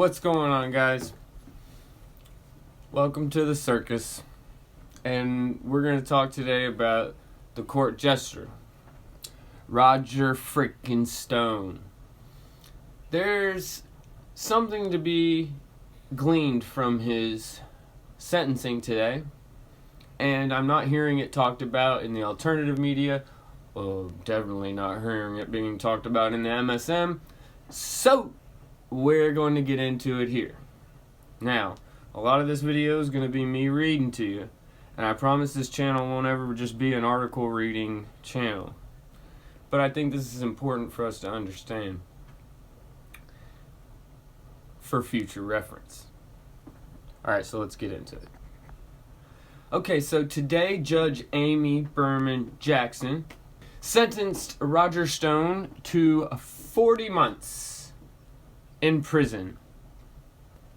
What's going on, guys? Welcome to the circus. And we're going to talk today about the court jester, Roger frickin' Stone. There's something to be gleaned from his sentencing today, and I'm not hearing it talked about in the alternative media. Well, definitely not hearing it being talked about in the MSM. So, we're going to get into it here. Now, a lot of this video is going to be me reading to you, and I promise this channel won't ever just be an article reading channel. But I think this is important for us to understand for future reference. Alright, so let's get into it. Okay, so today Judge Amy Berman Jackson sentenced Roger Stone to 40 months in prison.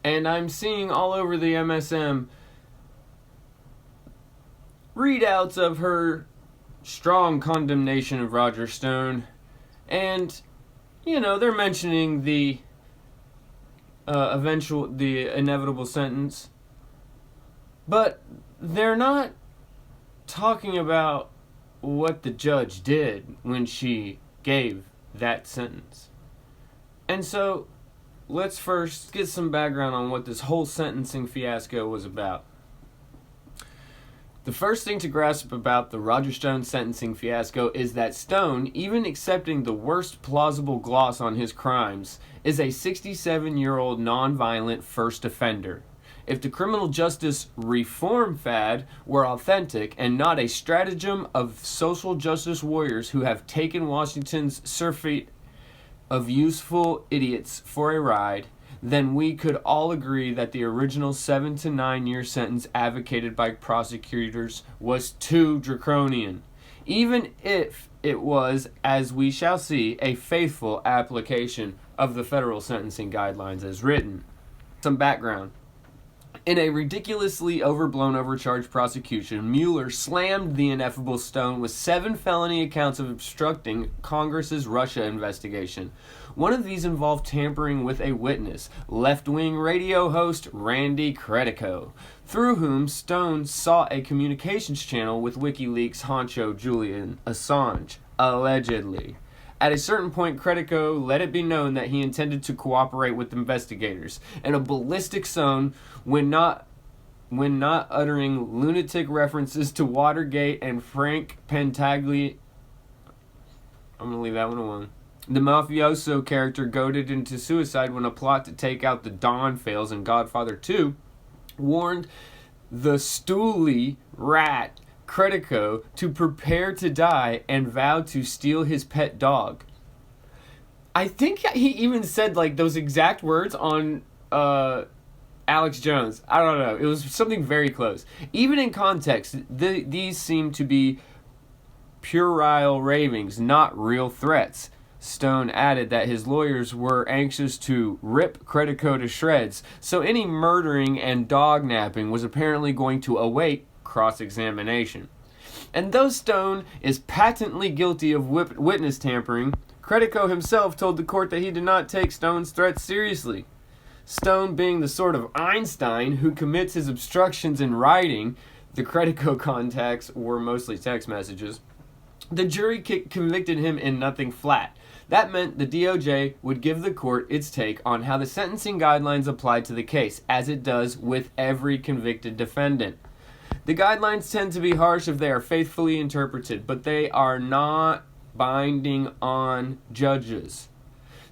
And I'm seeing all over the MSM readouts of her strong condemnation of Roger Stone. And, they're mentioning the inevitable sentence. But they're not talking about what the judge did when she gave that sentence. And so, let's first get some background on what this whole sentencing fiasco was about. The first thing to grasp about the Roger Stone sentencing fiasco is that Stone, even accepting the worst plausible gloss on his crimes, is a 67-year-old nonviolent first offender. If the criminal justice reform fad were authentic and not a stratagem of social justice warriors who have taken Washington's surfeit of useful idiots for a ride, then we could all agree that the original 7 to 9 year sentence advocated by prosecutors was too draconian, even if it was, as we shall see, a faithful application of the federal sentencing guidelines as written. Some background. In a ridiculously overblown, overcharged prosecution, Mueller slammed the ineffable Stone with 7 felony accounts of obstructing Congress's Russia investigation. One of these involved tampering with a witness, left-wing radio host Randy Credico, through whom Stone saw a communications channel with WikiLeaks honcho Julian Assange, allegedly. At a certain point, Credico let it be known that he intended to cooperate with investigators, and a ballistic Stone, when not uttering lunatic references to Watergate and Frank Pentaglia. I'm going to leave that one alone. The mafioso character goaded into suicide when a plot to take out the Don fails in Godfather 2, warned the stoolie rat Credico to prepare to die and vowed to steal his pet dog. I think he even said those exact words on Alex Jones. I don't know. It was something very close. Even in context, these seem to be puerile ravings, not real threats. Stone added that his lawyers were anxious to rip Credico to shreds, so any murdering and dog napping was apparently going to await cross-examination. And though Stone is patently guilty of witness tampering, Credico himself told the court that he did not take Stone's threats seriously. Stone being the sort of Einstein who commits his obstructions in writing, the Credico contacts were mostly text messages, the jury convicted him in nothing flat. That meant the DOJ would give the court its take on how the sentencing guidelines applied to the case, as it does with every convicted defendant. The guidelines tend to be harsh if they are faithfully interpreted, but they are not binding on judges.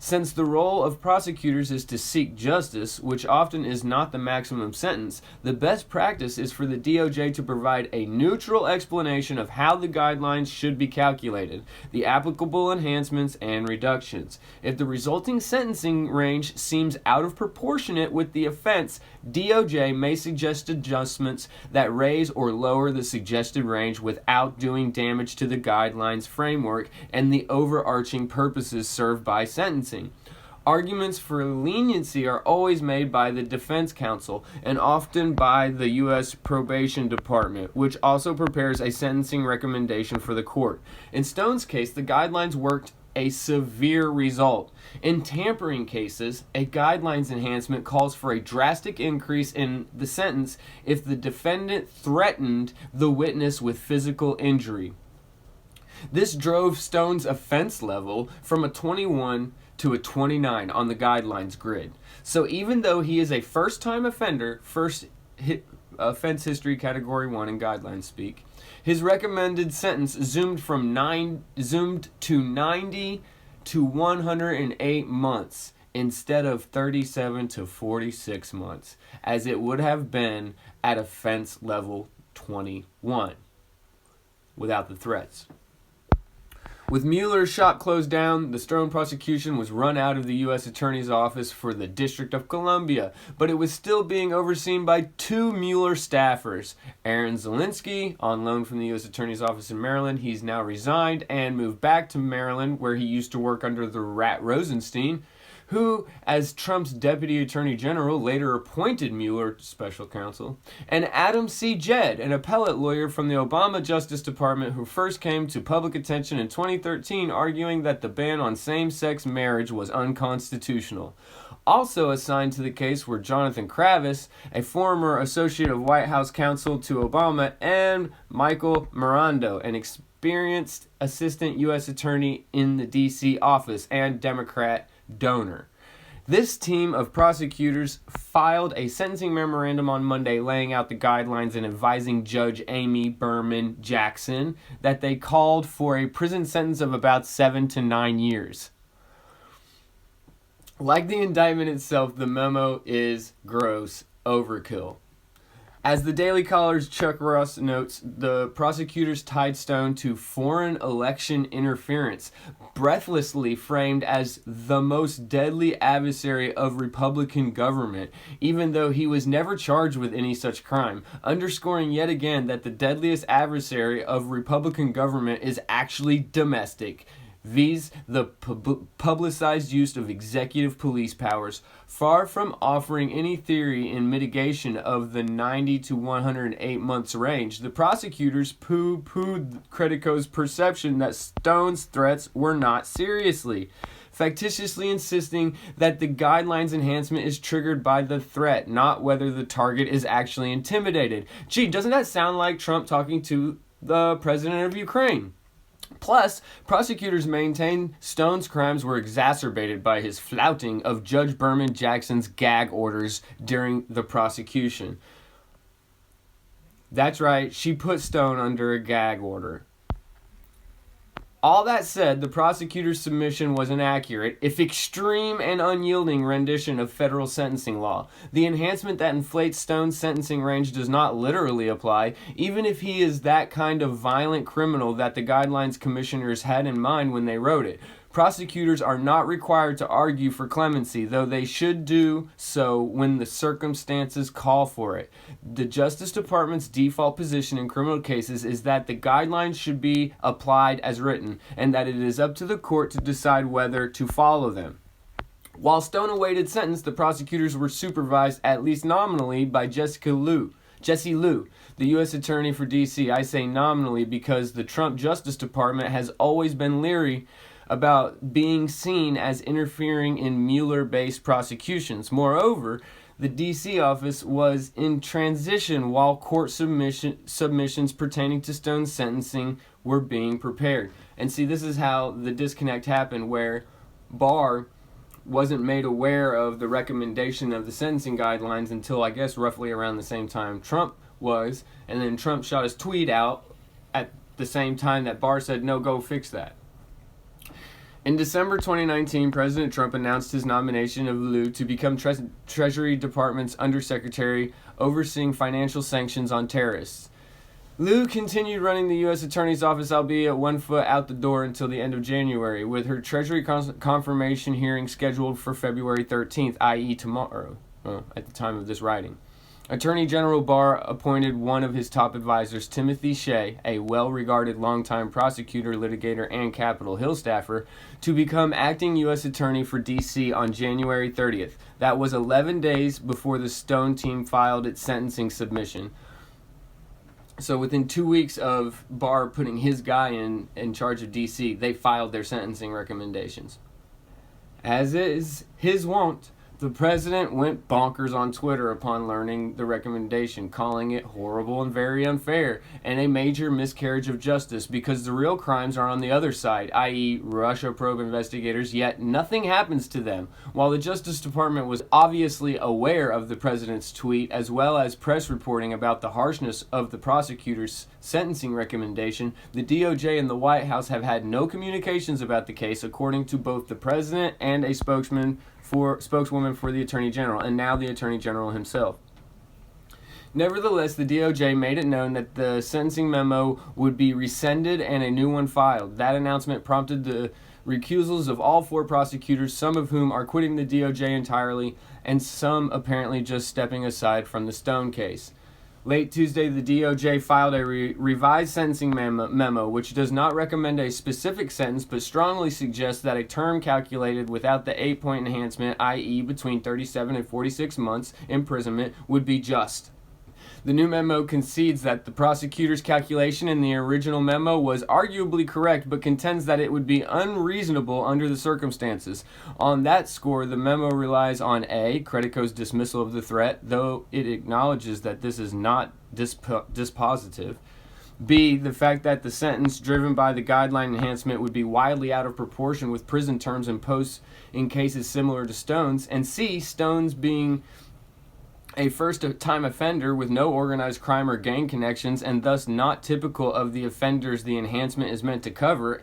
Since the role of prosecutors is to seek justice, which often is not the maximum sentence, the best practice is for the DOJ to provide a neutral explanation of how the guidelines should be calculated, the applicable enhancements and reductions. If the resulting sentencing range seems out of proportionate with the offense, DOJ may suggest adjustments that raise or lower the suggested range without doing damage to the guidelines framework and the overarching purposes served by sentencing. Arguments for leniency are always made by the defense counsel and often by the U.S. Probation Department, which also prepares a sentencing recommendation for the court. In Stone's case, the guidelines worked a severe result. In tampering cases, a guidelines enhancement calls for a drastic increase in the sentence if the defendant threatened the witness with physical injury. This drove Stone's offense level from a 21 to a 29 on the guidelines grid. So even though he is a first-time offender, offense history category 1 in guidelines speak, his recommended sentence zoomed to 90 to 108 months instead of 37 to 46 months, as it would have been at offense level 21 without the threats. With Mueller's shop closed down, the Stone prosecution was run out of the U.S. Attorney's Office for the District of Columbia, but it was still being overseen by two Mueller staffers. Aaron Zielinski, on loan from the U.S. Attorney's Office in Maryland, he's now resigned and moved back to Maryland, where he used to work under the Rat Rosenstein, who, as Trump's deputy attorney general, later appointed Mueller special counsel, and Adam C. Jed, an appellate lawyer from the Obama Justice Department who first came to public attention in 2013 arguing that the ban on same-sex marriage was unconstitutional. Also assigned to the case were Jonathan Kravis, a former associate of White House counsel to Obama, and Michael Mirando, an experienced assistant U.S. attorney in the D.C. office and Democrat donor. This team of prosecutors filed a sentencing memorandum on Monday laying out the guidelines and advising Judge Amy Berman Jackson that they called for a prison sentence of about 7 to 9 years. Like the indictment itself, the memo is gross overkill. As the Daily Caller's Chuck Ross notes, the prosecutors tied Stone to foreign election interference, breathlessly framed as the most deadly adversary of Republican government, even though he was never charged with any such crime, underscoring yet again that the deadliest adversary of Republican government is actually domestic. Viz. The publicized use of executive police powers, far from offering any theory in mitigation of the 90 to 108 months range. The prosecutors poo-pooed Credico's perception that Stone's threats were not seriously, factitiously insisting that the guidelines enhancement is triggered by the threat, not whether the target is actually intimidated. Gee, doesn't that sound like Trump talking to the president of Ukraine? Plus, prosecutors maintain Stone's crimes were exacerbated by his flouting of Judge Berman Jackson's gag orders during the prosecution. That's right, she put Stone under a gag order. All that said, the prosecutor's submission was an accurate, if extreme and unyielding, rendition of federal sentencing law. The enhancement that inflates Stone's sentencing range does not literally apply, even if he is that kind of violent criminal that the guidelines commissioners had in mind when they wrote it. Prosecutors are not required to argue for clemency, though they should do so when the circumstances call for it. The Justice Department's default position in criminal cases is that the guidelines should be applied as written, and that it is up to the court to decide whether to follow them. While Stone awaited sentence, the prosecutors were supervised, at least nominally, by Jesse Liu, the U.S. Attorney for D.C. I say nominally because the Trump Justice Department has always been leery about being seen as interfering in Mueller-based prosecutions. Moreover, the D.C. office was in transition while court submissions pertaining to Stone's sentencing were being prepared. And see, this is how the disconnect happened, where Barr wasn't made aware of the recommendation of the sentencing guidelines until, I guess, roughly around the same time Trump was, and then Trump shot his tweet out at the same time that Barr said, no, go fix that. In December 2019, President Trump announced his nomination of Liu to become Treasury Department's undersecretary overseeing financial sanctions on terrorists. Liu continued running the U.S. Attorney's Office, albeit 1 foot out the door, until the end of January, with her Treasury confirmation hearing scheduled for February 13th, i.e. tomorrow, at the time of this writing. Attorney General Barr appointed one of his top advisors, Timothy Shea, a well-regarded longtime prosecutor, litigator, and Capitol Hill staffer, to become acting U.S. Attorney for D.C. on January 30th. That was 11 days before the Stone team filed its sentencing submission. So within 2 weeks of Barr putting his guy in charge of D.C., they filed their sentencing recommendations. As is his wont, the president went bonkers on Twitter upon learning the recommendation, calling it horrible and very unfair, and a major miscarriage of justice because the real crimes are on the other side, i.e. Russia probe investigators, yet nothing happens to them. While the Justice Department was obviously aware of the president's tweet, as well as press reporting about the harshness of the prosecutor's sentencing recommendation, the DOJ and the White House have had no communications about the case, according to both the president and a spokeswoman for the Attorney General, and now the Attorney General himself. Nevertheless, the DOJ made it known that the sentencing memo would be rescinded and a new one filed. That announcement prompted the recusals of all 4 prosecutors, some of whom are quitting the DOJ entirely, and some apparently just stepping aside from the Stone case. Late Tuesday, the DOJ filed a revised sentencing memo, which does not recommend a specific sentence, but strongly suggests that a term calculated without the 8-point enhancement, i.e. between 37 and 46 months imprisonment, would be just. The new memo concedes that the prosecutor's calculation in the original memo was arguably correct, but contends that it would be unreasonable under the circumstances. On that score, the memo relies on A, Credico's dismissal of the threat, though it acknowledges that this is not dispositive. B, the fact that the sentence driven by the guideline enhancement would be wildly out of proportion with prison terms imposed in cases similar to Stone's. And C, Stone's being a first-time offender with no organized crime or gang connections and thus not typical of the offenders the enhancement is meant to cover.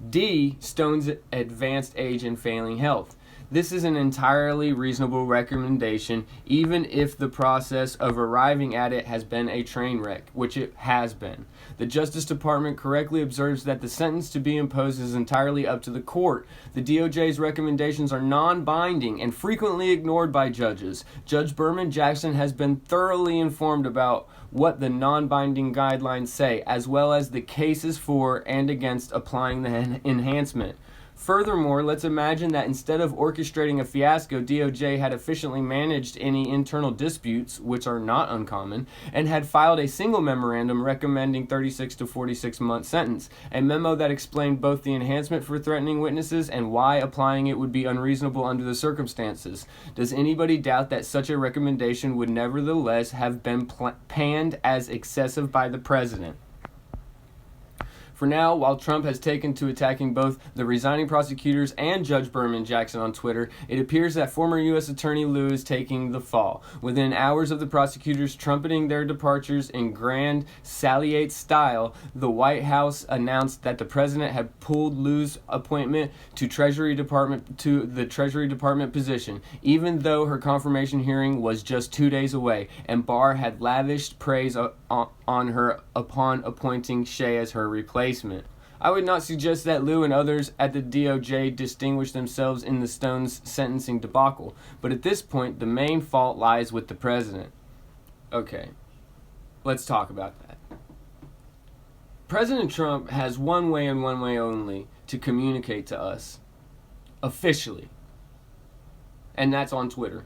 D, Stone's advanced age and failing health. This is an entirely reasonable recommendation, even if the process of arriving at it has been a train wreck, which it has been. The Justice Department correctly observes that the sentence to be imposed is entirely up to the court. The DOJ's recommendations are non-binding and frequently ignored by judges. Judge Berman Jackson has been thoroughly informed about what the non-binding guidelines say, as well as the cases for and against applying the enhancement. Furthermore, let's imagine that instead of orchestrating a fiasco, DOJ had efficiently managed any internal disputes, which are not uncommon, and had filed a single memorandum recommending 36 to 46 month sentence, a memo that explained both the enhancement for threatening witnesses and why applying it would be unreasonable under the circumstances. Does anybody doubt that such a recommendation would nevertheless have been panned as excessive by the president? For now, while Trump has taken to attacking both the resigning prosecutors and Judge Berman Jackson on Twitter, it appears that former U.S. Attorney Liu is taking the fall. Within hours of the prosecutors trumpeting their departures in grand Saliate style, the White House announced that the president had pulled Liu's appointment to the Treasury Department position, even though her confirmation hearing was just 2 days away, and Barr had lavished praise on her upon appointing Shea as her replacement. I would not suggest that Liu and others at the DOJ distinguish themselves in the Stone's sentencing debacle, but at this point, the main fault lies with the president. Okay, let's talk about that. President Trump has one way and one way only to communicate to us, officially, and that's on Twitter.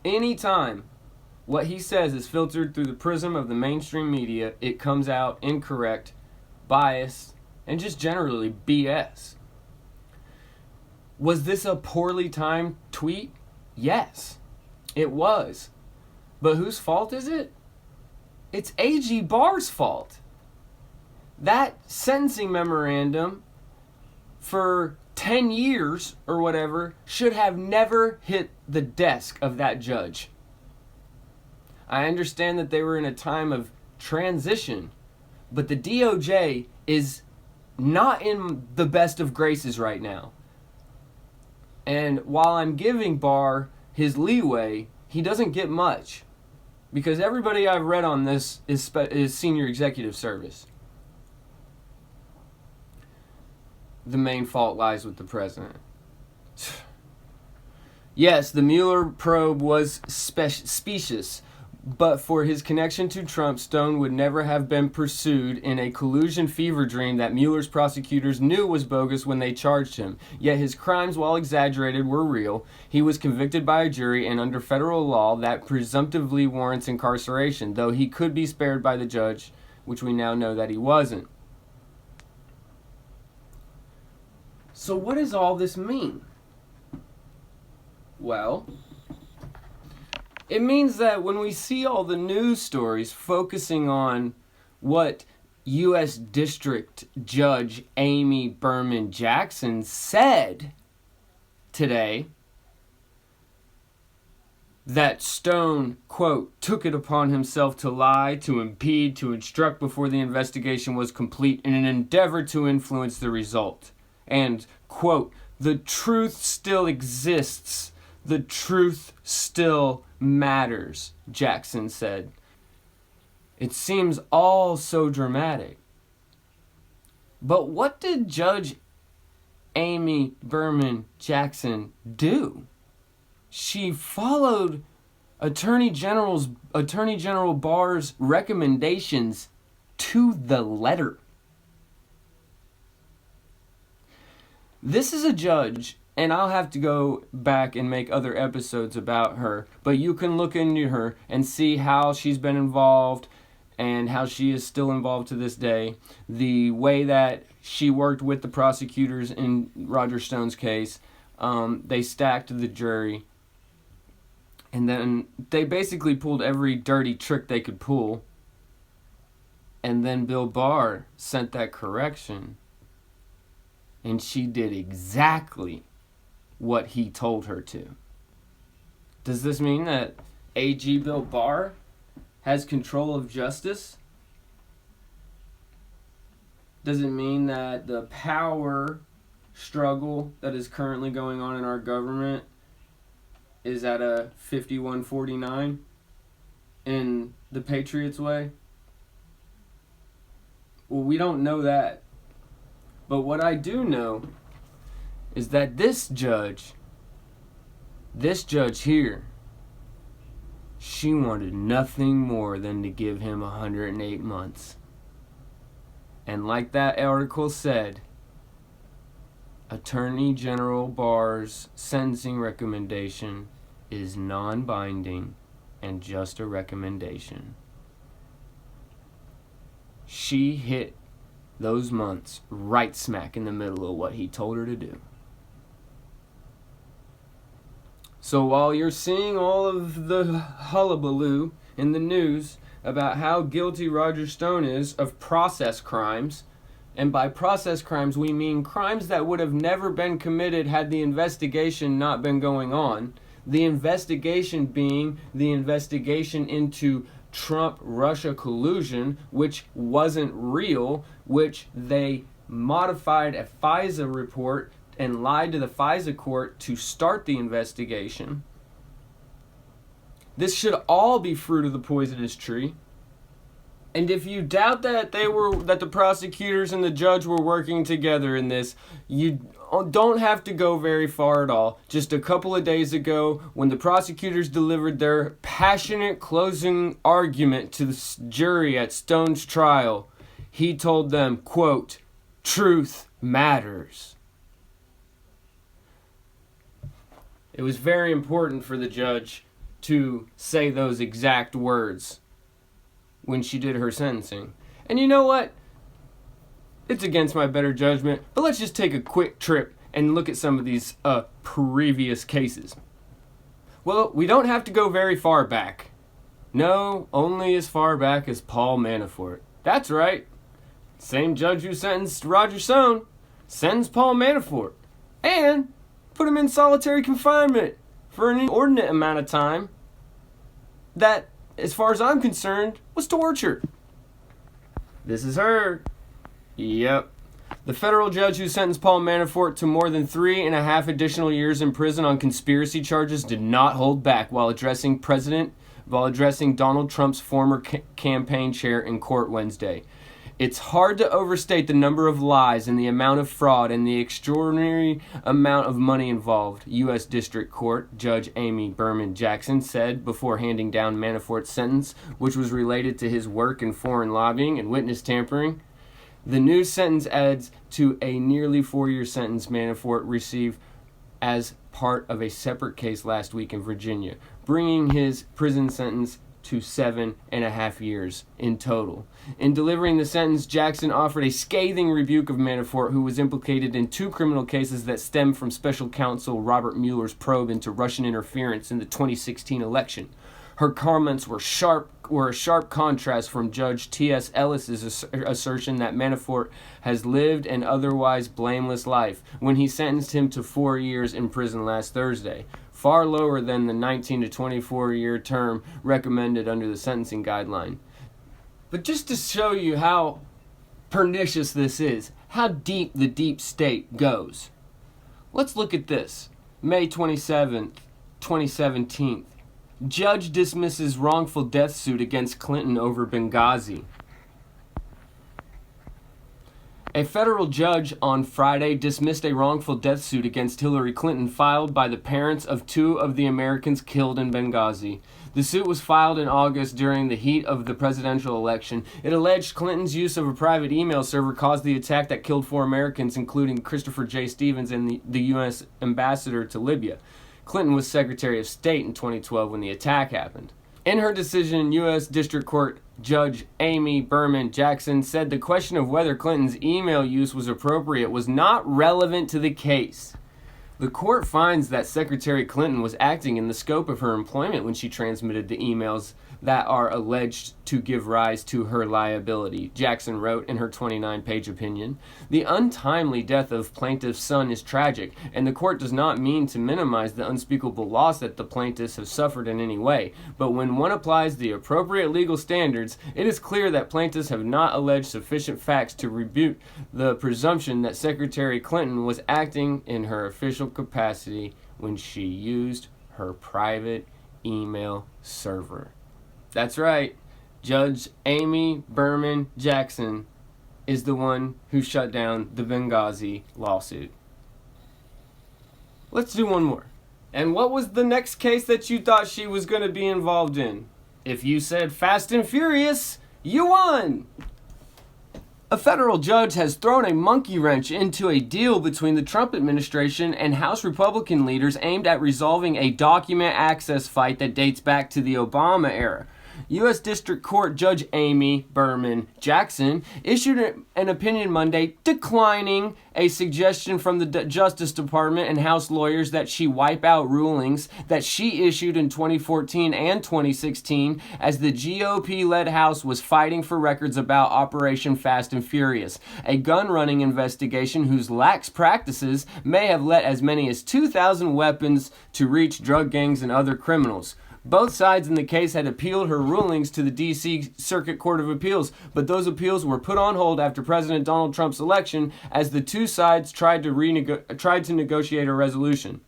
Anytime what he says is filtered through the prism of the mainstream media, it comes out incorrect, biased, and just generally BS. Was this a poorly timed tweet? Yes, it was. But whose fault is it? It's AG Barr's fault. That sentencing memorandum for 10 years or whatever should have never hit the desk of that judge. I understand that they were in a time of transition, but the DOJ is not in the best of graces right now. And while I'm giving Barr his leeway, he doesn't get much, because everybody I've read on this is senior executive service. The main fault lies with the president. Yes, the Mueller probe was specious, But for his connection to Trump, Stone would never have been pursued in a collusion fever dream that Mueller's prosecutors knew was bogus when they charged him. Yet his crimes, while exaggerated, were real. He was convicted by a jury, and under federal law, that presumptively warrants incarceration, though he could be spared by the judge, which we now know that he wasn't. So what does all this mean? Well, it means that when we see all the news stories focusing on what U.S. District Judge Amy Berman Jackson said today, that Stone, quote, took it upon himself to lie, to impede, to instruct before the investigation was complete in an endeavor to influence the result. And, quote, the truth still exists. The truth still matters, Jackson said. It seems all so dramatic. But what did Judge Amy Berman Jackson do? She followed Attorney General Barr's recommendations to the letter. This is a judge, and I'll have to go back and make other episodes about her, but you can look into her and see how she's been involved and how she is still involved to this day. The way that she worked with the prosecutors in Roger Stone's case, they stacked the jury, and then they basically pulled every dirty trick they could pull, and then Bill Barr sent that correction, and she did exactly what he told her to. Does this mean that AG Bill Barr has control of justice? Does it mean that the power struggle that is currently going on in our government is at a 51-49 in the Patriots way? Well, we don't know that. But what I do know is that this judge here, she wanted nothing more than to give him 108 months. And like that article said, Attorney General Barr's sentencing recommendation is non-binding and just a recommendation. She hit those months right smack in the middle of what he told her to do. So while you're seeing all of the hullabaloo in the news about how guilty Roger Stone is of process crimes, and by process crimes we mean crimes that would have never been committed had the investigation not been going on, the investigation being the investigation into Trump-Russia collusion, which wasn't real, which they modified a FISA report and lied to the FISA court to start the investigation. This should all be fruit of the poisonous tree. And if you doubt that the prosecutors and the judge were working together in this, you don't have to go very far at all. Just a couple of days ago, when the prosecutors delivered their passionate closing argument to the jury at Stone's trial, he told them, quote, "Truth matters." It was very important for the judge to say those exact words when she did her sentencing. And you know what? It's against my better judgment, but let's just take a quick trip and look at some of these previous cases. Well, we don't have to go very far back. No, only as far back as Paul Manafort. That's right. Same judge who sentenced Roger Stone sentenced Paul Manafort and put him in solitary confinement for an inordinate amount of time that, as far as I'm concerned, was torture. This is her. Yep. The federal judge who sentenced Paul Manafort to more than 3.5 additional years in prison on conspiracy charges did not hold back while addressing Donald Trump's former campaign chair in court Wednesday. It's hard to overstate the number of lies and the amount of fraud and the extraordinary amount of money involved, U.S. District Court Judge Amy Berman Jackson said before handing down Manafort's sentence, which was related to his work in foreign lobbying and witness tampering. The new sentence adds to a nearly 4-year sentence Manafort received as part of a separate case last week in Virginia, bringing his prison sentence to 7.5 years in total. In delivering the sentence, Jackson offered a scathing rebuke of Manafort, who was implicated in 2 criminal cases that stem from special counsel Robert Mueller's probe into Russian interference in the 2016 election. Her comments were a sharp contrast from Judge T.S. Ellis's assertion that Manafort has lived an otherwise blameless life when he sentenced him to 4 years in prison last Thursday, far lower than the 19 to 24-year term recommended under the sentencing guideline. But just to show you how pernicious this is, how deep the deep state goes, let's look at this. May 27th, 2017. Judge dismisses wrongful death suit against Clinton over Benghazi. A federal judge on Friday dismissed a wrongful death suit against Hillary Clinton filed by the parents of 2 of the Americans killed in Benghazi. The suit was filed in August during the heat of the presidential election. It alleged Clinton's use of a private email server caused the attack that killed 4 Americans, including Christopher J. Stevens and the U.S. ambassador to Libya. Clinton was Secretary of State in 2012 when the attack happened. In her decision, U.S. District Court Judge Amy Berman Jackson said the question of whether Clinton's email use was appropriate was not relevant to the case. The court finds that Secretary Clinton was acting in the scope of her employment when she transmitted the emails that are alleged to give rise to her liability, Jackson wrote in her 29-page opinion. The untimely death of plaintiff's son is tragic, and the court does not mean to minimize the unspeakable loss that the plaintiffs have suffered in any way. But when one applies the appropriate legal standards, it is clear that plaintiffs have not alleged sufficient facts to rebut the presumption that Secretary Clinton was acting in her official capacity when she used her private email server. That's right. Judge Amy Berman Jackson is the one who shut down the Benghazi lawsuit. Let's do one more. And what was the next case that you thought she was going to be involved in? If you said Fast and Furious, you won! A federal judge has thrown a monkey wrench into a deal between the Trump administration and House Republican leaders aimed at resolving a document access fight that dates back to the Obama era. U.S. District Court Judge Amy Berman Jackson issued an opinion Monday declining a suggestion from the Justice Department and House lawyers that she wipe out rulings that she issued in 2014 and 2016 as the GOP-led House was fighting for records about Operation Fast and Furious, a gun-running investigation whose lax practices may have let as many as 2,000 weapons to reach drug gangs and other criminals. Both sides in the case had appealed her rulings to the D.C. Circuit Court of Appeals, but those appeals were put on hold after President Donald Trump's election as the 2 sides tried to negotiate a resolution.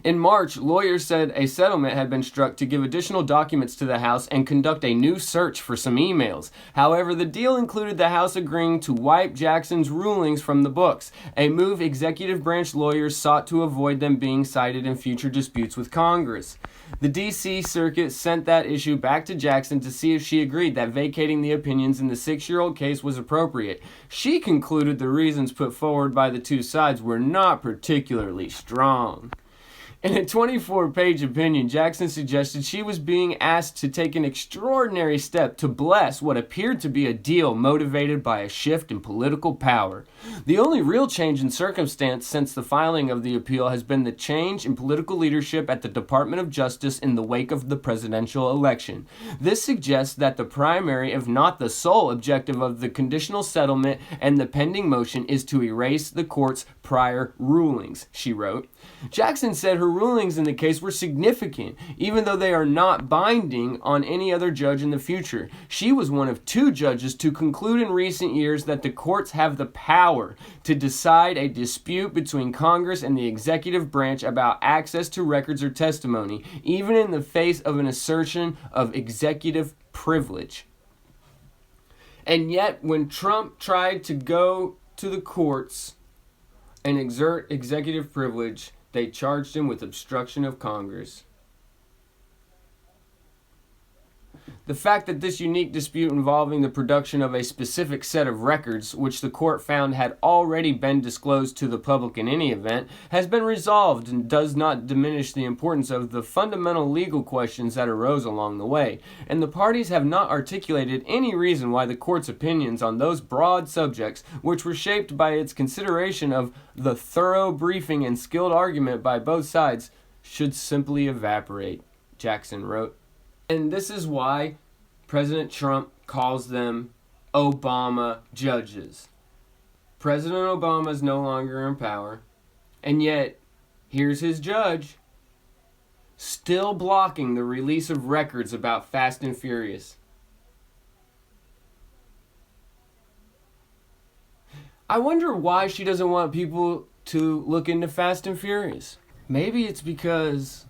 In March, lawyers said a settlement had been struck to give additional documents to the House and conduct a new search for some emails. However, the deal included the House agreeing to wipe Jackson's rulings from the books, a move executive branch lawyers sought to avoid them being cited in future disputes with Congress. The D.C. Circuit sent that issue back to Jackson to see if she agreed that vacating the opinions in the 6-year-old case was appropriate. She concluded the reasons put forward by the 2 sides were not particularly strong. In a 24-page opinion, Jackson suggested she was being asked to take an extraordinary step to bless what appeared to be a deal motivated by a shift in political power. The only real change in circumstance since the filing of the appeal has been the change in political leadership at the Department of Justice in the wake of the presidential election. This suggests that the primary, if not the sole, objective of the conditional settlement and the pending motion is to erase the court's prior rulings, she wrote. Jackson said her rulings in the case were significant, even though they are not binding on any other judge in the future. She was one of 2 judges to conclude in recent years that the courts have the power to decide a dispute between Congress and the executive branch about access to records or testimony, even in the face of an assertion of executive privilege. And yet, when Trump tried to go to the courts and exert executive privilege, they charged him with obstruction of Congress. The fact that this unique dispute involving the production of a specific set of records, which the court found had already been disclosed to the public in any event, has been resolved and does not diminish the importance of the fundamental legal questions that arose along the way, and the parties have not articulated any reason why the court's opinions on those broad subjects, which were shaped by its consideration of the thorough briefing and skilled argument by both sides, should simply evaporate, Jackson wrote. And this is why President Trump calls them Obama judges. President Obama is no longer in power, and yet here's his judge still blocking the release of records about Fast and Furious. I wonder why she doesn't want people to look into Fast and Furious. Maybe it's because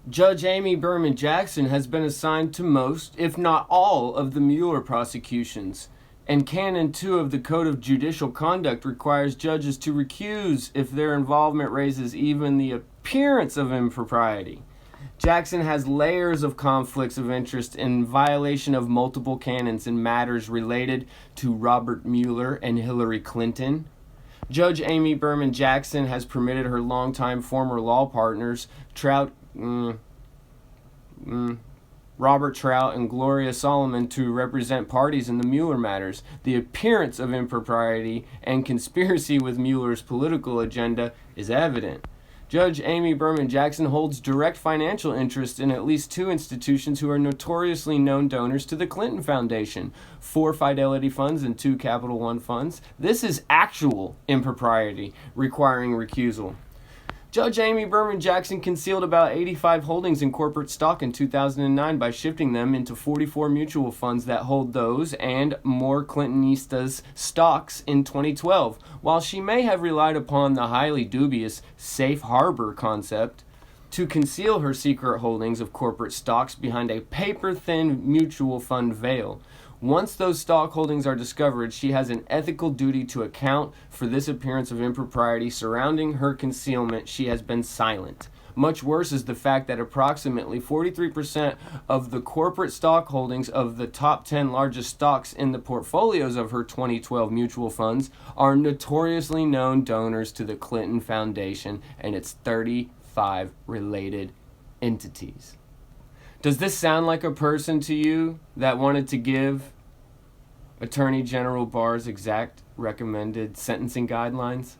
Judge Amy Berman Jackson has been assigned to most, if not all, of the Mueller prosecutions, and Canon 2 of the Code of Judicial Conduct requires judges to recuse if their involvement raises even the appearance of impropriety. Jackson has layers of conflicts of interest in violation of multiple canons in matters related to Robert Mueller and Hillary Clinton. Judge Amy Berman Jackson has permitted her longtime former law partners, Robert Trout and Gloria Solomon, to represent parties in the Mueller matters. The appearance of impropriety and conspiracy with Mueller's political agenda is evident. Judge Amy Berman Jackson holds direct financial interest in at least two institutions who are notoriously known donors to the Clinton Foundation, 4 Fidelity funds and 2 Capital One funds. This is actual impropriety requiring recusal. Judge Amy Berman Jackson concealed about 85 holdings in corporate stock in 2009 by shifting them into 44 mutual funds that hold those and more Clintonistas stocks in 2012. While she may have relied upon the highly dubious safe harbor concept to conceal her secret holdings of corporate stocks behind a paper-thin mutual fund veil, once those stock holdings are discovered, she has an ethical duty to account for this appearance of impropriety surrounding her concealment. She has been silent. Much worse is the fact that approximately 43% of the corporate stock holdings of the top 10 largest stocks in the portfolios of her 2012 mutual funds are notoriously known donors to the Clinton Foundation and its 35 related entities. Does this sound like a person to you that wanted to give Attorney General Barr's exact recommended sentencing guidelines?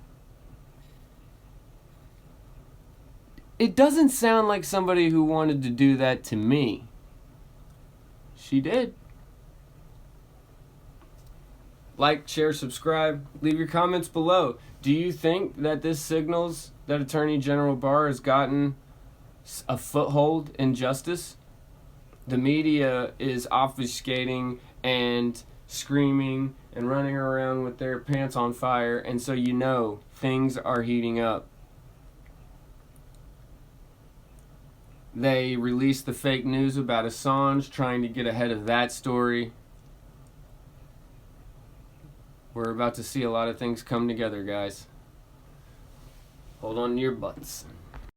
It doesn't sound like somebody who wanted to do that to me. She did. Like, share, subscribe, leave your comments below. Do you think that this signals that Attorney General Barr has gotten a foothold in justice? The media is obfuscating and screaming and running around with their pants on fire, and so you know things are heating up. They released the fake news about Assange, trying to get ahead of that story. We're about to see a lot of things come together, guys. Hold on to your butts.